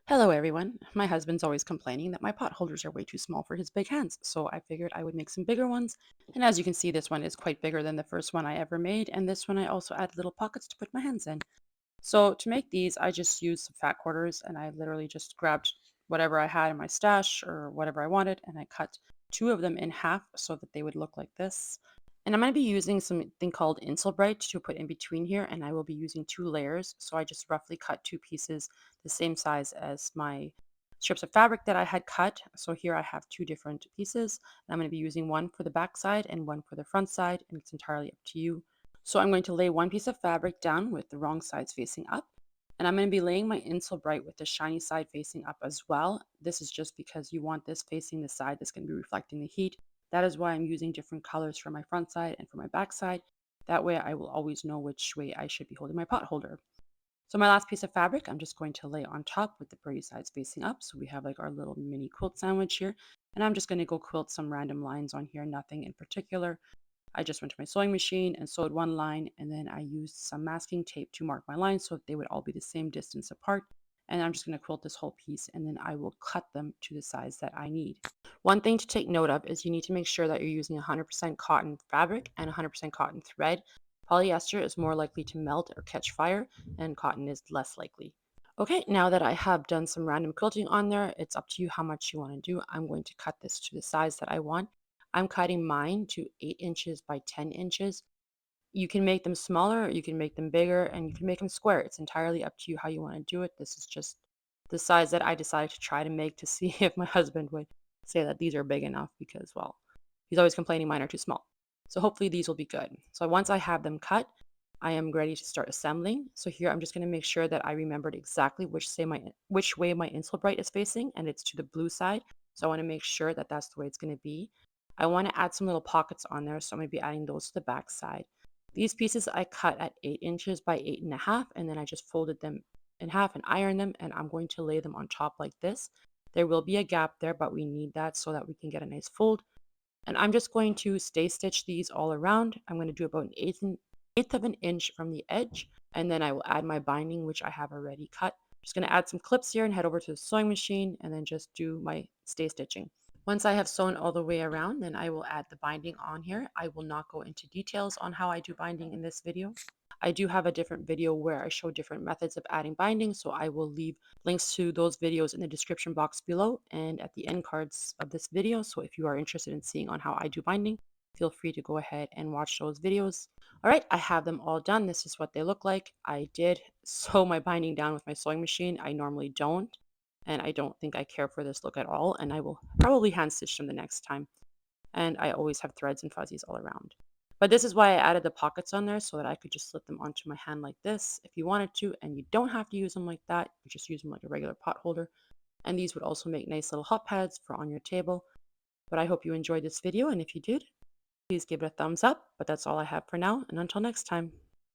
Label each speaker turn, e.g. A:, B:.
A: Hello everyone. My husband's always complaining that my pot holders are way too small for his big hands, so I figured I would make some bigger ones. And as you can see, this one is quite bigger than the first one I ever made, and this one I also add little pockets to put my hands in. So to make these, I just used some fat quarters and I literally just grabbed whatever I had in my stash or whatever I wanted and I cut two of them in half so that they would look like this. And I'm going to be using something called Insulbright to put in between here, and I will be using two layers. So I just roughly cut two pieces the same size as my strips of fabric that I had cut. So here I have two different pieces. And I'm going to be using one for the back side and one for the front side, and it's entirely up to you. So I'm going to lay one piece of fabric down with the wrong sides facing up. And I'm going to be laying my insole bright with the shiny side facing up as well. This is just because you want this facing the side that's going to be reflecting the heat. That is why I'm using different colors for my front side and for my back side. That way I will always know which way I should be holding my pot holder. So my last piece of fabric, I'm just going to lay on top with the pretty sides facing up. So we have like our little mini quilt sandwich here. And I'm just going to go quilt some random lines on here, nothing in particular. I just went to my sewing machine and sewed one line, and then I used some masking tape to mark my lines so that they would all be the same distance apart. And I'm just going to quilt this whole piece, and then I will cut them to the size that I need. One thing to take note of is you need to make sure that you're using 100% cotton fabric and 100% cotton thread. Polyester is more likely to melt or catch fire, and cotton is less likely. Okay, now that I have done some random quilting on there, it's up to you how much you want to do. I'm going to cut this to the size that I want. I'm cutting mine to 8 inches by 10 inches. You can make them smaller, or you can make them bigger, and you can make them square. It's entirely up to you how you want to do it. This is just the size that I decided to try to make to see if my husband would say that these are big enough because, well, he's always complaining mine are too small. So hopefully these will be good. So once I have them cut, I am ready to start assembling. So here I'm just going to make sure that I remembered exactly which way my insole bright is facing, and it's to the blue side. So I want to make sure that that's the way it's going to be. I want to add some little pockets on there, so I'm going to be adding those to the back side. These pieces I cut at 8 inches by 8.5, and then I just folded them in half and ironed them, and I'm going to lay them on top like this. There will be a gap there, but we need that so that we can get a nice fold. And I'm just going to stay stitch these all around. I'm going to do about an eighth of an inch from the edge, and then I will add my binding, which I have already cut. Just going to add some clips here and head over to the sewing machine and then just do my stay stitching. Once I have sewn all the way around, then I will add the binding on here. I will not go into details on how I do binding in this video. I do have a different video where I show different methods of adding binding, so I will leave links to those videos in the description box below and at the end cards of this video. So if you are interested in seeing on how I do binding, feel free to go ahead and watch those videos. All right, I have them all done. This is what they look like. I did sew my binding down with my sewing machine. I normally don't, and I don't think I care for this look at all, and I will probably hand stitch them the next time. And I always have threads and fuzzies all around. But this is why I added the pockets on there so that I could just slip them onto my hand like this if you wanted to, and you don't have to use them like that. You just use them like a regular pot holder. And these would also make nice little hot pads for on your table. But I hope you enjoyed this video, and if you did, please give it a thumbs up. But that's all I have for now, and until next time.